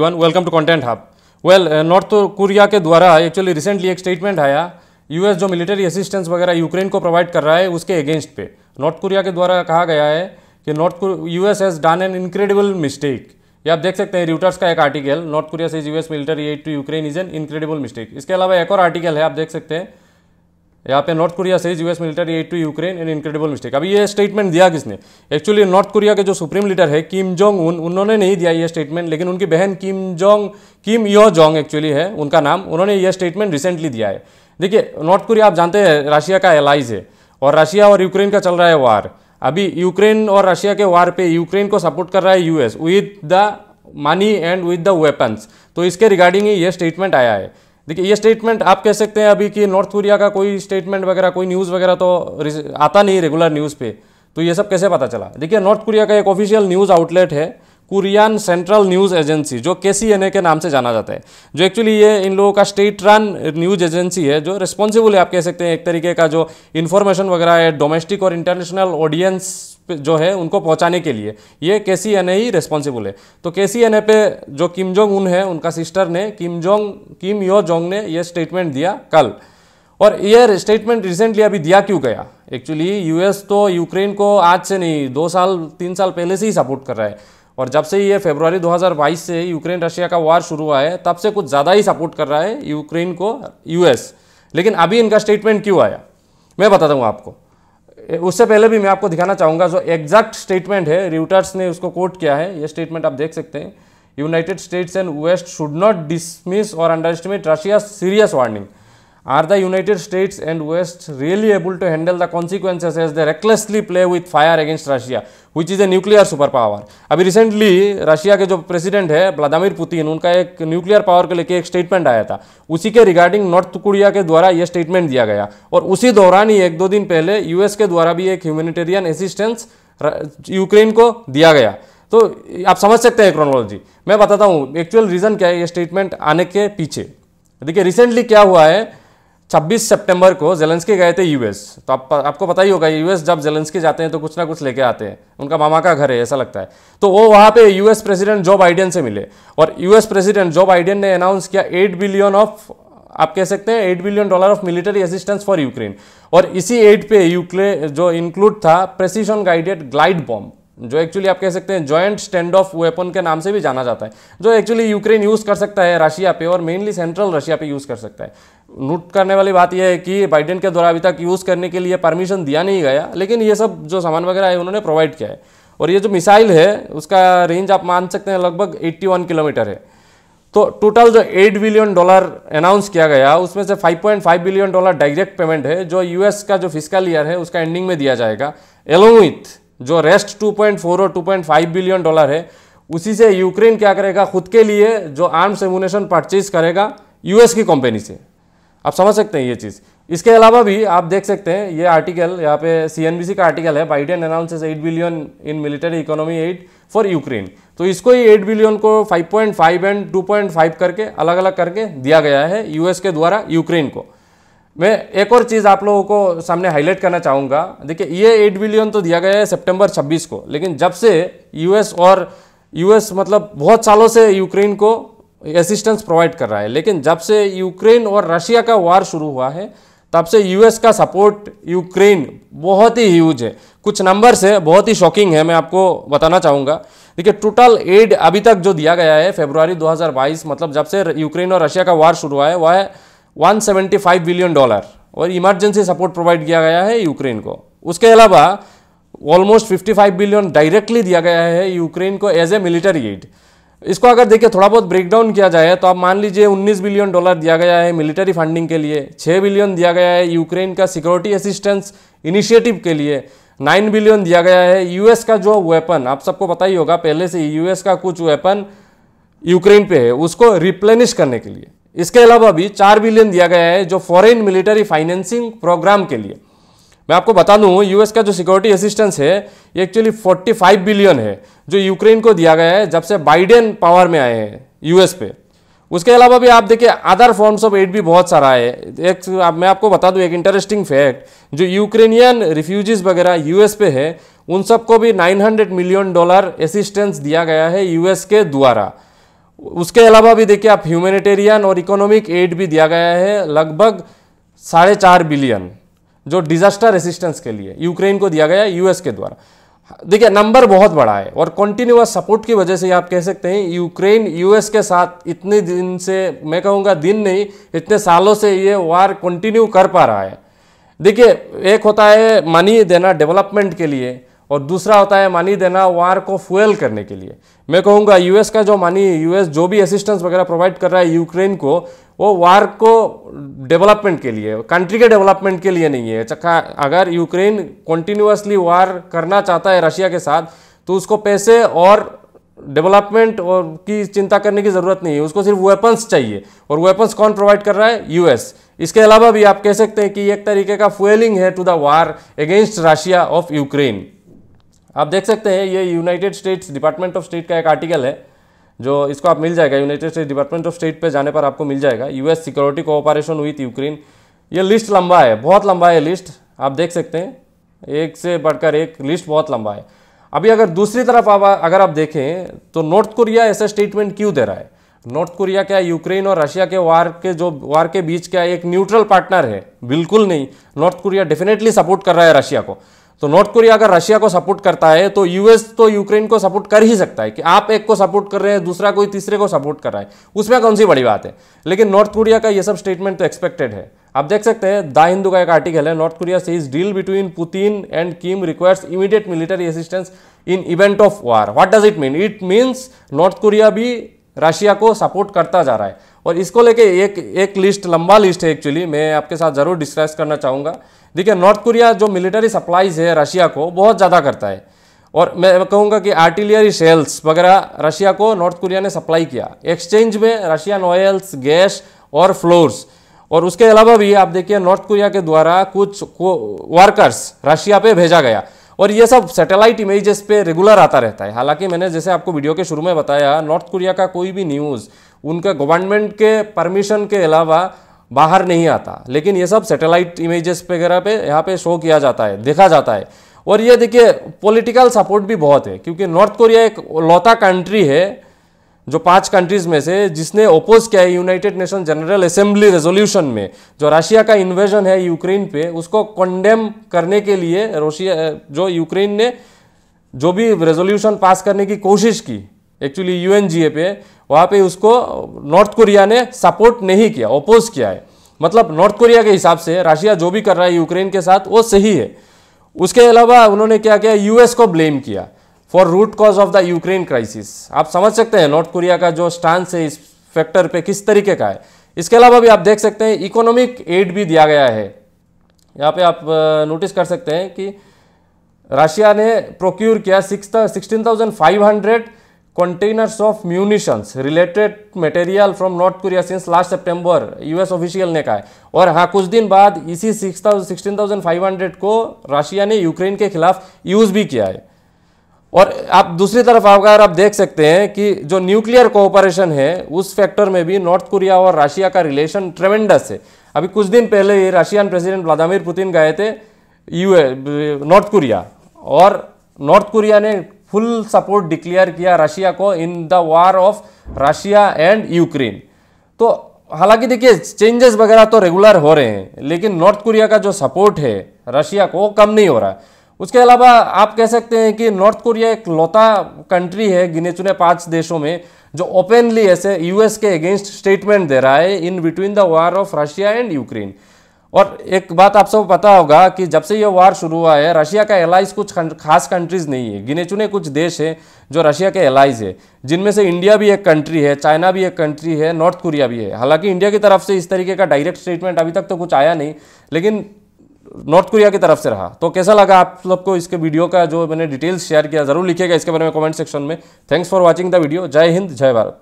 Everyone, welcome to content hub. North Korea के द्वारा actually recently एक स्टेटमेंट आया, यूएस जो मिलिट्री असिस्टेंस वगैरह यूक्रेन को प्रोवाइड कर रहा है उसके अगेंस्ट पे नॉर्थ कोरिया के द्वारा कहा गया है कि US has done an incredible mistake. ये आप देख सकते हैं रियूटर्स का एक आर्टिकल, नॉर्थ कोरिया से US military aid to Ukraine is an incredible mistake. इसके अलावा एक और आर्टिकल है, आप देख सकते हैं यहाँ पे, नॉर्थ कोरिया से US military aid to Ukraine an incredible mistake. अभी ये स्टेटमेंट दिया किसने? एक्चुअली नॉर्थ कोरिया के जो सुप्रीम लीडर है किम जोंग उन, उन्होंने नहीं दिया ये स्टेटमेंट, लेकिन उनकी बहन किम यो जोंग एक्चुअली है उनका नाम, उन्होंने ये स्टेटमेंट रिसेंटली दिया है। देखिए, नॉर्थ कोरिया आप जानते हैं रशिया का एलाइज है और रशिया और यूक्रेन का चल रहा है वार। अभी यूक्रेन और रशिया के वार पे यूक्रेन को सपोर्ट कर रहा है US with the money and with the weapons. तो इसके रिगार्डिंग ही ये स्टेटमेंट आया है। देखिए, ये स्टेटमेंट आप कह सकते हैं अभी कि नॉर्थ कोरिया का कोई स्टेटमेंट वगैरह, कोई न्यूज़ वगैरह तो आता नहीं रेगुलर न्यूज़ पे, तो ये सब कैसे पता चला? देखिए, नॉर्थ कोरिया का एक ऑफिशियल न्यूज़ आउटलेट है कोरियन सेंट्रल न्यूज़ एजेंसी, जो KCNA के नाम से जाना जाता है, जो एक्चुअली ये इन लोगों का स्टेट रन न्यूज़ एजेंसी है, जो रिस्पॉन्सिबल है, आप कह सकते हैं एक तरीके का, जो इन्फॉर्मेशन वगैरह है डोमेस्टिक और इंटरनेशनल ऑडियंस जो है उनको पहुंचाने के लिए ये KCNA ही रिस्पॉन्सिबल है। तो KCNA पे जो किम जोंग उन है, उनका सिस्टर ने किम यो जोंग ने ये स्टेटमेंट दिया कल। और ये स्टेटमेंट रिसेंटली अभी दिया क्यों गया? एक्चुअली यूएस तो यूक्रेन को आज से नहीं 2-3 साल पहले से ही सपोर्ट कर रहा है, और जब से ये फरवरी 2022 से यूक्रेन रशिया का वार शुरू हुआ है तब से कुछ ज़्यादा ही सपोर्ट कर रहा है यूक्रेन को यूएस। लेकिन अभी इनका स्टेटमेंट क्यों आया मैं बताता हूँ आपको। उससे पहले भी मैं आपको दिखाना चाहूँगा जो एग्जैक्ट स्टेटमेंट है, रियूटर्स ने उसको कोट किया है। ये स्टेटमेंट आप देख सकते हैं, United States and West should not dismiss or underestimate Russia serious warning. Are the United States and West really able to handle the consequences as they recklessly play with fire against Russia, which is a nuclear superpower? अभी recently Russia के जो president है Vladimir Putin, उनका एक nuclear power को लेकर एक statement आया था, उसी के रिगार्डिंग नॉर्थ कोरिया के द्वारा यह स्टेटमेंट दिया गया। और उसी दौरान ही 1-2 दिन पहले यूएस के द्वारा भी एक ह्यूमैनिटेरियन असिस्टेंस यूक्रेन को दिया गया। तो आप समझ सकते हैं क्रोनोलॉजी। मैं बताता हूँ एक्चुअल रीज़न क्या है ये स्टेटमेंट आने के पीछे। देखिए, रिसेंटली क्या हुआ है, 26 सितंबर को जेलेंस्की गए थे यूएस। तो आपको पता ही होगा यूएस जब जेलेंस्की जाते हैं तो कुछ ना कुछ लेके आते हैं, उनका मामा का घर है ऐसा लगता है। तो वो वहाँ पे यूएस प्रेसिडेंट जो बाइडेन से मिले, और यूएस प्रेसिडेंट जो बाइडेन ने अनाउंस किया $8 बिलियन आप कह सकते हैं $8 billion of military assistance for Ukraine. और इसी एड पे यूक्रेन जो इंक्लूड था प्रेसिशन गाइडेड ग्लाइड बॉम्ब, जो एक्चुअली आप कह सकते हैं जॉइंट स्टैंड ऑफ वेपन के नाम से भी जाना जाता है, जो एक्चुअली यूक्रेन यूज़ कर सकता है रशिया पे, और मेनली सेंट्रल रशिया पे यूज़ कर सकता है। नोट करने वाली बात यह है कि बाइडेन के द्वारा अभी तक यूज़ करने के लिए परमिशन दिया नहीं गया, लेकिन ये सब जो सामान वगैरह है उन्होंने प्रोवाइड किया है। और ये जो मिसाइल है उसका रेंज आप मान सकते हैं लगभग 81 किलोमीटर है। तो टोटल जो $8 बिलियन अनाउंस किया गया, उसमें से $5.5 बिलियन डायरेक्ट पेमेंट है जो यूएस का जो फिस्कल ईयर है उसका एंडिंग में दिया जाएगा, एलोंग विथ जो रेस्ट 2.4 और $2.5 बिलियन है, उसी से यूक्रेन क्या करेगा, खुद के लिए जो आर्म्स एमुनेशन परचेज करेगा यूएस की कंपनी से। आप समझ सकते हैं ये चीज़। इसके अलावा भी आप देख सकते हैं ये आर्टिकल, यहाँ पे CNBC का आर्टिकल है, Biden announces $8 billion in military economy aid for Ukraine. तो इसको ही 8 बिलियन को 5.5 एंड 2.5 करके अलग अलग करके दिया गया है यूएस के द्वारा यूक्रेन को। मैं एक और चीज़ आप लोगों को सामने हाईलाइट करना चाहूँगा। देखिए, ये 8 बिलियन तो दिया गया है सितंबर 26 को, लेकिन जब से यूएस मतलब बहुत सालों से यूक्रेन को असिस्टेंस प्रोवाइड कर रहा है, लेकिन जब से यूक्रेन और रशिया का वार शुरू हुआ है तब से यूएस का सपोर्ट यूक्रेन बहुत ही ह्यूज है। कुछ नंबर्स है बहुत ही शॉकिंग है, मैं आपको बताना चाहूँगा। देखिए, टोटल एड अभी तक जो दिया गया है फरवरी 2022, मतलब जब से यूक्रेन और रशिया का वार शुरू हुआ है, वह है $175 बिलियन, और इमरजेंसी सपोर्ट प्रोवाइड किया गया है यूक्रेन को। उसके अलावा ऑलमोस्ट 55 बिलियन डायरेक्टली दिया गया है यूक्रेन को एज ए मिलिट्री एड। इसको अगर देखिए थोड़ा बहुत ब्रेकडाउन किया जाए तो आप मान लीजिए $19 बिलियन दिया गया है मिलिट्री फंडिंग के लिए, 6 बिलियन दिया गया है यूक्रेन का सिक्योरिटी असिस्टेंस इनिशिएटिव के लिए, 9 बिलियन दिया गया है यूएस का जो वेपन, आप सबको पता ही होगा पहले से यूएस का कुछ वेपन यूक्रेन पे है उसको रिप्लेनिश करने के लिए। इसके अलावा भी 4 बिलियन दिया गया है जो फॉरेन मिलिट्री फाइनेंसिंग प्रोग्राम के लिए। मैं आपको बता दूं यूएस का जो सिक्योरिटी असिस्टेंस है ये एक्चुअली 45 बिलियन है जो यूक्रेन को दिया गया है जब से बाइडेन पावर में आए हैं यूएस पे। उसके अलावा भी आप देखिए अदर फॉर्म्स ऑफ एड भी बहुत सारा है। मैं आपको बता दूं एक इंटरेस्टिंग फैक्ट, जो यूक्रेनियन रिफ्यूजीज वगैरह यूएस पे है उन सबको भी $900 मिलियन असिस्टेंस दिया गया है यूएस के द्वारा। उसके अलावा भी देखिए आप ह्यूमैनिटेरियन और इकोनॉमिक एड भी दिया गया है लगभग 4.5 बिलियन, जो डिजास्टर असिस्टेंस के लिए यूक्रेन को दिया गया है यूएस के द्वारा। देखिए नंबर बहुत बड़ा है और कॉन्टिन्यूअस सपोर्ट की वजह से आप कह सकते हैं यूक्रेन यूएस के साथ इतने दिन से, मैं कहूँगा दिन नहीं, इतने सालों से ये वार कंटिन्यू कर पा रहा है। देखिए एक होता है मनी देना डेवलपमेंट के लिए और दूसरा होता है मनी देना वार को फ्यूल करने के लिए। मैं कहूँगा यूएस का जो मनी, यूएस जो भी असिस्टेंस वगैरह प्रोवाइड कर रहा है यूक्रेन को, वो वार को डेवलपमेंट के लिए, कंट्री के डेवलपमेंट के लिए नहीं है। अगर यूक्रेन कंटिन्यूअसली वार करना चाहता है रशिया के साथ तो उसको पैसे और डेवलपमेंट और की चिंता करने की ज़रूरत नहीं है, उसको सिर्फ वेपन्स चाहिए। और वेपन्स कौन प्रोवाइड कर रहा है? यूएस। इसके अलावा भी आप कह सकते हैं कि एक तरीके का फ्यूलिंग है to the war against Russia of Ukraine. आप देख सकते हैं ये United States Department of State का एक आर्टिकल है, जो इसको आप मिल जाएगा, United States Department of State पे जाने पर आपको मिल जाएगा, US security cooperation with Ukraine. ये लिस्ट लंबा है, बहुत लंबा है लिस्ट, आप देख सकते हैं, एक से बढ़कर एक लिस्ट बहुत लंबा है। अभी अगर दूसरी तरफ अगर आप देखें तो नॉर्थ कोरिया ऐसा स्टेटमेंट क्यों दे रहा है? नॉर्थ कोरिया क्या यूक्रेन और रशिया के वार के बीच क्या एक न्यूट्रल पार्टनर है? बिल्कुल नहीं। नॉर्थ कोरिया डेफिनेटली सपोर्ट कर रहा है रशिया को। तो नॉर्थ कोरिया अगर रशिया को सपोर्ट करता है तो यूएस तो यूक्रेन को सपोर्ट कर ही सकता है कि आप एक को सपोर्ट कर रहे हैं, दूसरा कोई तीसरे को सपोर्ट कर रहा है, उसमें कौन सी बड़ी बात है। लेकिन नॉर्थ कोरिया का ये सब स्टेटमेंट तो एक्सपेक्टेड है। आप देख सकते हैं द हिंदू का एक आर्टिकल है, north Korea says deal between Putin and Kim requires immediate military assistance in event of war. What does it mean? It means north Korea भी रशिया को सपोर्ट करता जा रहा है। और इसको लेके एक लिस्ट, लंबा लिस्ट है एक्चुअली, मैं आपके साथ जरूर डिस्कस करना चाहूँगा। देखिए नॉर्थ कोरिया जो मिलिट्री सप्लाईज है रशिया को बहुत ज़्यादा करता है, और मैं कहूँगा कि आर्टिलरी शेल्स वगैरह रशिया को नॉर्थ कोरिया ने सप्लाई किया, एक्सचेंज में रशियन ऑयल्स, गैस और फ्लोर्स। और उसके अलावा भी आप देखिए नॉर्थ कोरिया के द्वारा कुछ वर्कर्स रशिया पे भेजा गया, और ये सब सैटेलाइट इमेजेस पे रेगुलर आता रहता है। हालांकि मैंने जैसे आपको वीडियो के शुरू में बताया, नॉर्थ कोरिया का कोई भी न्यूज़ उनके गवर्नमेंट के परमिशन के अलावा बाहर नहीं आता, लेकिन ये सब सैटेलाइट इमेजेस वगैरह पे यहाँ पे शो किया जाता है, देखा जाता है। और ये देखिए पॉलिटिकल सपोर्ट भी बहुत है, क्योंकि नॉर्थ कोरिया एक लौता कंट्री है जो 5 कंट्रीज में से जिसने ओपोज किया है United nation general assembly resolution में, जो रशिया का इन्वेजन है यूक्रेन पे, उसको कंडेम करने के लिए रशिया जो यूक्रेन ने जो भी रेजोल्यूशन पास करने की कोशिश की एक्चुअली यूएनजीए पे, वहाँ पे उसको नॉर्थ कोरिया ने सपोर्ट नहीं किया, ओपोज किया है। मतलब नॉर्थ कोरिया के हिसाब से रशिया जो भी कर रहा है यूक्रेन के साथ वो सही है। उसके अलावा उन्होंने क्या किया, यूएस को ब्लेम किया for root cause of the Ukraine crisis. आप समझ सकते हैं नॉर्थ कोरिया का जो स्टांस है इस फैक्टर पे किस तरीके का है। इसके अलावा भी आप देख सकते हैं इकोनॉमिक एड भी दिया गया है। यहाँ पे आप नोटिस कर सकते हैं कि रशिया ने प्रोक्यूर किया 16,500 containers of munitions related material from north Korea since last September, US official ने कहा है। और हाँ, कुछ दिन बाद इसी 16,500 को रशिया ने यूक्रेन के खिलाफ यूज भी किया है। और आप दूसरी तरफ अगर आप देख सकते हैं कि जो न्यूक्लियर कोऑपरेशन है उस फैक्टर में भी नॉर्थ कोरिया और रशिया का रिलेशन ट्रेमेंडस है। अभी कुछ दिन पहले ही रशियन प्रेसिडेंट व्लादिमीर पुतिन गए थे नॉर्थ कोरिया, और नॉर्थ कोरिया ने फुल सपोर्ट डिक्लेयर किया रशिया को in the war of Russia and Ukraine. तो हालांकि देखिए चेंजेस वगैरह तो रेगुलर हो रहे हैं, लेकिन नॉर्थ कोरिया का जो सपोर्ट है रशिया को वो कम नहीं हो रहा है। उसके अलावा आप कह सकते हैं कि नॉर्थ कोरिया एक लौता कंट्री है गिने चुने 5 देशों में जो ओपनली ऐसे यूएस के अगेंस्ट स्टेटमेंट दे रहा है in between the war of Russia and Ukraine. और एक बात आप सबको पता होगा कि जब से ये वार शुरू हुआ है रशिया का एलाइज कुछ खास कंट्रीज नहीं है, गिने चुने कुछ देश हैं जो रशिया के एलाइज है, जिनमें से इंडिया भी एक कंट्री है, चाइना भी एक कंट्री है, नॉर्थ कोरिया भी है। हालांकि इंडिया की तरफ से इस तरीके का डायरेक्ट स्टेटमेंट अभी तक तो कुछ आया नहीं, लेकिन नॉर्थ कोरिया की तरफ से रहा। तो कैसा लगा आप सबको इसके वीडियो का जो मैंने डिटेल्स शेयर किया, जरूर लिखिएगा इसके बारे में कमेंट सेक्शन में। Thanks for watching the video. जय हिंद, जय भारत।